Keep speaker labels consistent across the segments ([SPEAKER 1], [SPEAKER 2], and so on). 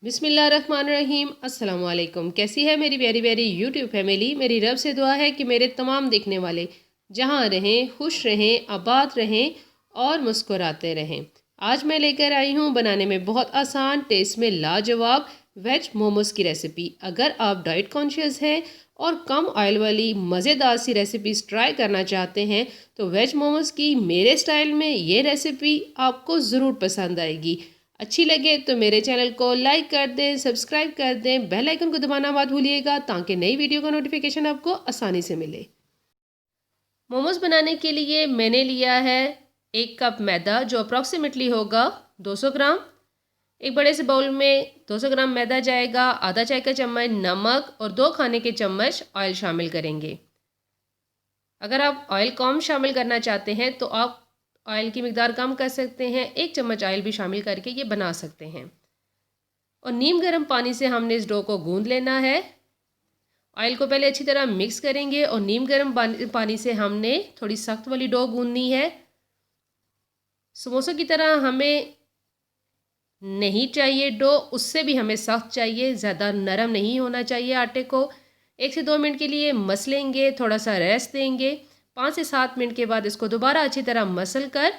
[SPEAKER 1] बिस्मिल्लाहिर्रहमानिर्रहीम। अस्सलाम वालेकुम। कैसी है मेरी प्यारी प्यारी यूट्यूब फैमिली। मेरी रब से दुआ है कि मेरे तमाम देखने वाले जहाँ रहें, खुश रहें, आबाद रहें और मुस्कुराते रहें। आज मैं लेकर आई हूँ बनाने में बहुत आसान, टेस्ट में लाजवाब वेज मोमोज़ की रेसिपी। अगर आप डाइट कॉन्शियस हैं और कम ऑयल वाली मज़ेदार सी रेसिपीज़ ट्राई करना चाहते हैं तो वेज मोमोज़ की मेरे स्टाइल में ये रेसिपी आपको ज़रूर पसंद आएगी। अच्छी लगे तो मेरे चैनल को लाइक कर दें, सब्सक्राइब कर दें, बेल आइकन को दबाना मत भूलिएगा ताकि नई वीडियो का नोटिफिकेशन आपको आसानी से मिले। मोमोज़ बनाने के लिए मैंने लिया है 1 कप मैदा जो अप्रॉक्सीमेटली होगा 200 ग्राम। एक बड़े से बाउल में 200 ग्राम मैदा जाएगा, आधा चाय का चम्मच नमक और 2 खाने के चम्मच ऑयल शामिल करेंगे। अगर आप ऑयल कम शामिल करना चाहते हैं तो आप ऑयल की मिकदार कम कर सकते हैं, 1 चम्मच ऑयल भी शामिल करके ये बना सकते हैं। और नीम गर्म पानी से हमने इस डो को गूंद लेना है। ऑयल को पहले अच्छी तरह मिक्स करेंगे और नीम गर्म पानी से हमने थोड़ी सख्त वाली डो गूंदनी है। समोसों की तरह हमें नहीं चाहिए डो, उससे भी हमें सख्त चाहिए, ज़्यादा नरम नहीं होना चाहिए। आटे को 1 से 2 मिनट के लिए मसलेंगे, थोड़ा सा रेस्ट देंगे। 5 से 7 मिनट के बाद इसको दोबारा अच्छी तरह मसल कर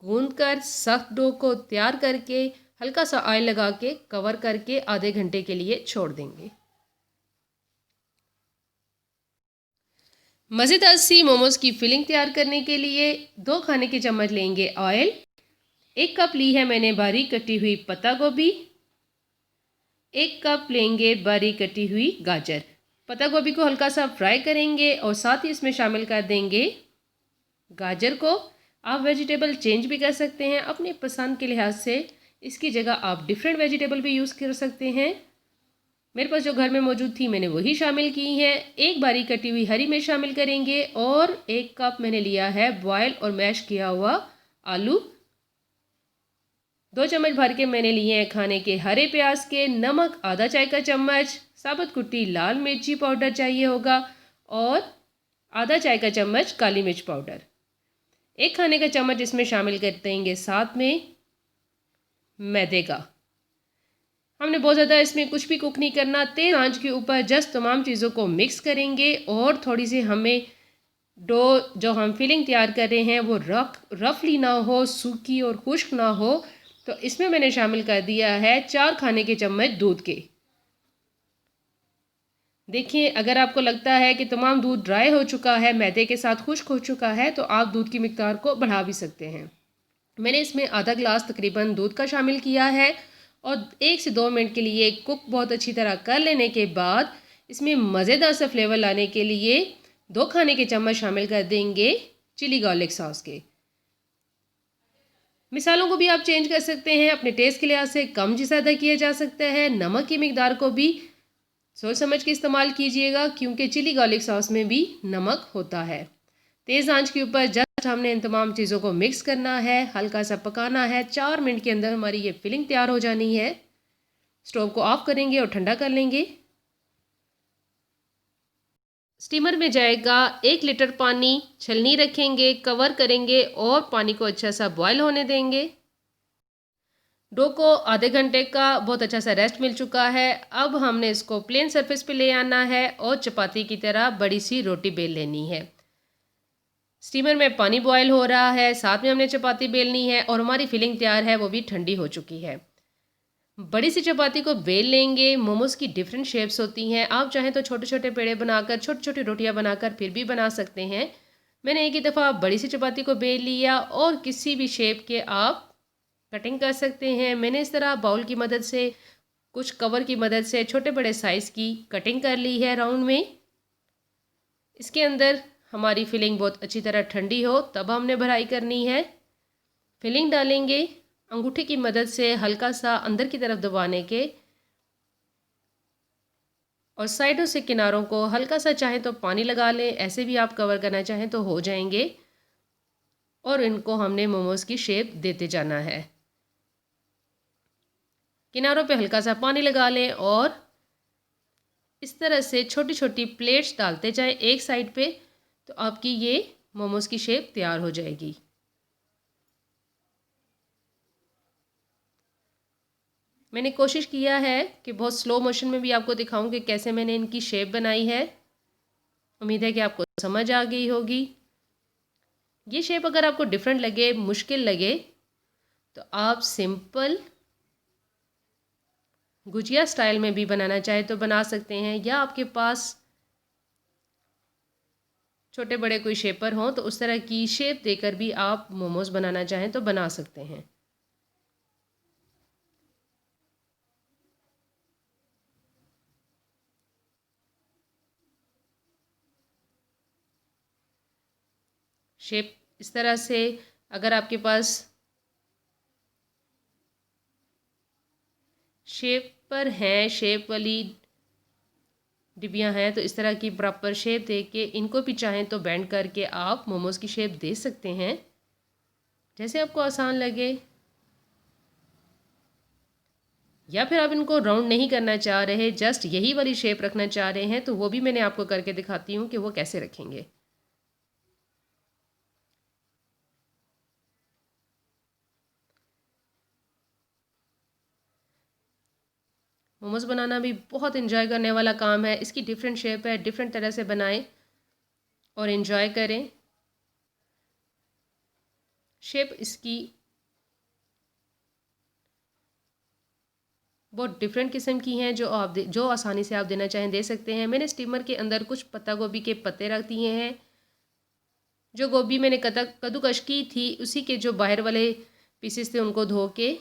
[SPEAKER 1] गूंद कर सख्त डो को तैयार करके हल्का सा ऑयल लगा के कवर करके आधे घंटे के लिए छोड़ देंगे। मज़ेदार सी मोमोज़ की फिलिंग तैयार करने के लिए 2 खाने के चम्मच लेंगे ऑयल। 1 कप ली है मैंने बारीक कटी हुई पत्ता गोभी। 1 कप लेंगे बारीक कटी हुई गाजर। पत्ता गोभी को हल्का सा फ्राई करेंगे और साथ ही इसमें शामिल कर देंगे गाजर को। आप वेजिटेबल चेंज भी कर सकते हैं अपनी पसंद के लिहाज से, इसकी जगह आप डिफरेंट वेजिटेबल भी यूज़ कर सकते हैं। मेरे पास जो घर में मौजूद थी मैंने वही शामिल की हैं। 1 बारीक कटी हुई हरी मिर्च शामिल करेंगे और 1 कप मैंने लिया है बॉयल और मैश किया हुआ आलू। 2 चम्मच भर के मैंने लिए हैं खाने के हरे प्याज के। नमक आधा चाय का चम्मच, साबुत कुटी लाल मिर्ची पाउडर चाहिए होगा और आधा चाय का चम्मच काली मिर्च पाउडर। 1 खाने का चम्मच इसमें शामिल कर देंगे साथ में मैदे का। हमने बहुत ज़्यादा इसमें कुछ भी कुक नहीं करना, तेज आंच के ऊपर जस्ट तमाम चीज़ों को मिक्स करेंगे और थोड़ी सी हमें डो जो हम फिलिंग तैयार कर रहे हैं वो रफली ना हो, सूखी और खुश्क ना हो। तो इसमें मैंने शामिल कर दिया है 4 खाने के चम्मच दूध के। देखिए, अगर आपको लगता है कि तमाम दूध ड्राई हो चुका है, मैदे के साथ खुश्क हो चुका है, तो आप दूध की मिकदार को बढ़ा भी सकते हैं। मैंने इसमें आधा ग्लास तकरीबन दूध का शामिल किया है और 1 से 2 मिनट के लिए कुक बहुत अच्छी तरह कर लेने के बाद इसमें मज़ेदार सा फ्लेवर लाने के लिए 2 खाने के चम्मच शामिल कर देंगे चिली गार्लिक सॉस के। मिसालों को भी आप चेंज कर सकते हैं, अपने टेस्ट के लिहाज से कम ज़्यादा किया जा सकता है। नमक की मिकदार को भी सोच समझ के इस्तेमाल कीजिएगा क्योंकि चिली गार्लिक सॉस में भी नमक होता है। तेज़ आंच के ऊपर जस्ट हमने इन तमाम चीज़ों को मिक्स करना है, हल्का सा पकाना है। 4 मिनट के अंदर हमारी ये फिलिंग तैयार हो जानी है। स्टोव को ऑफ करेंगे और ठंडा कर लेंगे। स्टीमर में जाएगा 1 लीटर पानी, छलनी रखेंगे, कवर करेंगे और पानी को अच्छा सा बॉयल होने देंगे। डो को आधे घंटे का बहुत अच्छा सा रेस्ट मिल चुका है। अब हमने इसको प्लेन सरफेस पे ले आना है और चपाती की तरह बड़ी सी रोटी बेल लेनी है। स्टीमर में पानी बॉयल हो रहा है, साथ में हमने चपाती बेलनी है और हमारी फिलिंग तैयार है, वो भी ठंडी हो चुकी है। बड़ी सी चपाती को बेल लेंगे। मोमोज़ की डिफरेंट शेप्स होती हैं, आप चाहें तो छोटे छोटे पेड़े बनाकर, छोटी छोटी रोटियां बनाकर फिर भी बना सकते हैं। मैंने एक ही दफ़ा बड़ी सी चपाती को बेल लिया और किसी भी शेप के आप कटिंग कर सकते हैं। मैंने इस तरह बाउल की मदद से, कुछ कवर की मदद से छोटे बड़े साइज़ की कटिंग कर ली है राउंड में। इसके अंदर हमारी फिलिंग बहुत अच्छी तरह ठंडी हो तब हमने भराई करनी है। फिलिंग डालेंगे, अंगूठे की मदद से हल्का सा अंदर की तरफ दबाने के और साइडों से किनारों को हल्का सा चाहे तो पानी लगा लें, ऐसे भी आप कवर करना चाहें तो हो जाएंगे। और इनको हमने मोमोज़ की शेप देते जाना है। किनारों पे हल्का सा पानी लगा लें और इस तरह से छोटी छोटी प्लेट्स डालते जाएं एक साइड पे, तो आपकी ये मोमोज़ की शेप तैयार हो जाएगी। मैंने कोशिश किया है कि बहुत स्लो मोशन में भी आपको दिखाऊं कि कैसे मैंने इनकी शेप बनाई है। उम्मीद है कि आपको समझ आ गई होगी। ये शेप अगर आपको डिफरेंट लगे, मुश्किल लगे, तो आप सिंपल गुजिया स्टाइल में भी बनाना चाहे तो बना सकते हैं, या आपके पास छोटे बड़े कोई शेपर हों तो उस तरह की शेप देकर भी आप मोमोज़ बनाना चाहें तो बना सकते हैं। शेप इस तरह से, अगर आपके पास शेपर हैं, शेप वाली डिबियाँ हैं, तो इस तरह की प्रॉपर शेप दे के इनको भी चाहें तो बेंड करके आप मोमोज़ की शेप दे सकते हैं, जैसे आपको आसान लगे। या फिर आप इनको राउंड नहीं करना चाह रहे, जस्ट यही वाली शेप रखना चाह रहे हैं, तो वो भी मैंने आपको करके दिखाती हूँ कि वो कैसे रखेंगे। मोमोज़ बनाना भी बहुत इन्जॉय करने वाला काम है। इसकी डिफरेंट शेप है, डिफरेंट तरह से बनाएं और इन्जॉय करें। शेप इसकी बहुत डिफरेंट किस्म की हैं, जो आसानी से आप देना चाहें दे सकते हैं। मैंने स्टीमर के अंदर कुछ पत्ता गोभी के पत्ते रख दिए हैं। जो गोभी मैंने कद्दूकश की थी, उसी के जो बाहर वाले पीसेस थे उनको धो के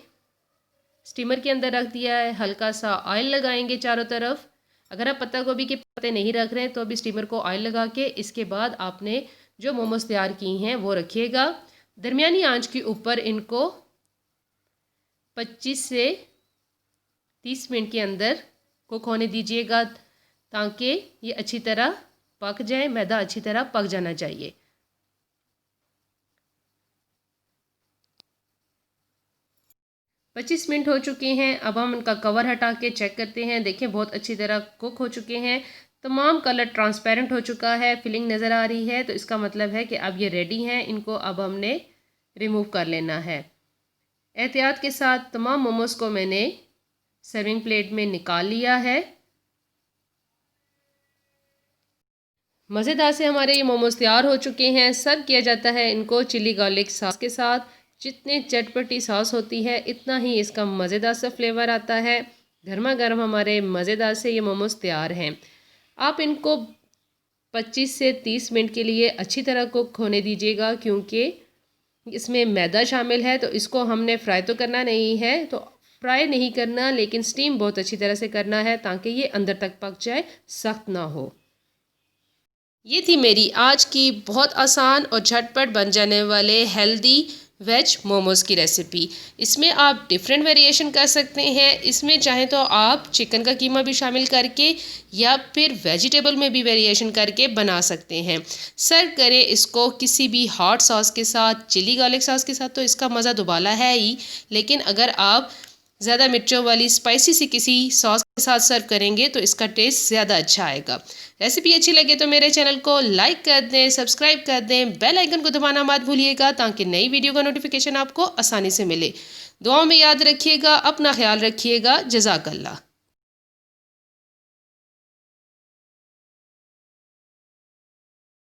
[SPEAKER 1] स्टीमर के अंदर रख दिया है। हल्का सा ऑयल लगाएंगे चारों तरफ। अगर आप पत्ता गोभी के पत्ते नहीं रख रहे हैं तो अभी स्टीमर को ऑयल लगा के इसके बाद आपने जो मोमोज तैयार की हैं वो रखिएगा। दरमियानी आंच के ऊपर इनको 25 से 30 मिनट के अंदर कुक होने दीजिएगा, ताकि ये अच्छी तरह पक जाए। मैदा अच्छी तरह पक जाना चाहिए। पच्चीस मिनट हो चुके हैं। अब हम इनका कवर हटा के चेक करते हैं। देखिए बहुत अच्छी तरह कुक हो चुके हैं। तमाम कलर ट्रांसपेरेंट हो चुका है, फिलिंग नज़र आ रही है, तो इसका मतलब है कि अब ये रेडी हैं। इनको अब हमने रिमूव कर लेना है। एहतियात के साथ तमाम मोमोज़ को मैंने सर्विंग प्लेट में निकाल लिया है। मज़ेदार से हमारे ये मोमोज़ तैयार हो चुके हैं। सर्व किया जाता है इनको चिली गार्लिक सॉस के साथ। जितनी चटपटी सॉस होती है इतना ही इसका मज़ेदार सा फ्लेवर आता है। गर्मा गर्म हमारे मज़ेदार से ये मोमोज़ तैयार हैं। आप इनको 25 से 30 मिनट के लिए अच्छी तरह कुक होने दीजिएगा, क्योंकि इसमें मैदा शामिल है। तो इसको हमने फ्राई तो करना नहीं है, तो फ्राई नहीं करना, लेकिन स्टीम बहुत अच्छी तरह से करना है ताकि ये अंदर तक पक जाए, सख्त ना हो। ये थी मेरी आज की बहुत आसान और झटपट बन जाने वाले हेल्दी वेज मोमोज़ की रेसिपी। इसमें आप डिफरेंट वेरिएशन कर सकते हैं। इसमें चाहे तो आप चिकन का कीमा भी शामिल करके या फिर वेजिटेबल में भी वेरिएशन करके बना सकते हैं। सर्व करें इसको किसी भी हॉट सॉस के साथ, चिली गार्लिक सॉस के साथ, तो इसका मज़ा दुबाला है ही। लेकिन अगर आप ज़्यादा मिर्चों वाली स्पाइसी सी किसी सॉस के साथ सर्व करेंगे तो इसका टेस्ट ज़्यादा अच्छा आएगा। रेसिपी अच्छी लगे तो मेरे चैनल को लाइक कर दें, सब्सक्राइब कर दें, बेल आइकन को दबाना मत भूलिएगा, ताकि नई वीडियो का नोटिफिकेशन आपको आसानी से मिले। दुआओं में याद रखिएगा, अपना ख्याल रखिएगा। जज़ाकल्लाह।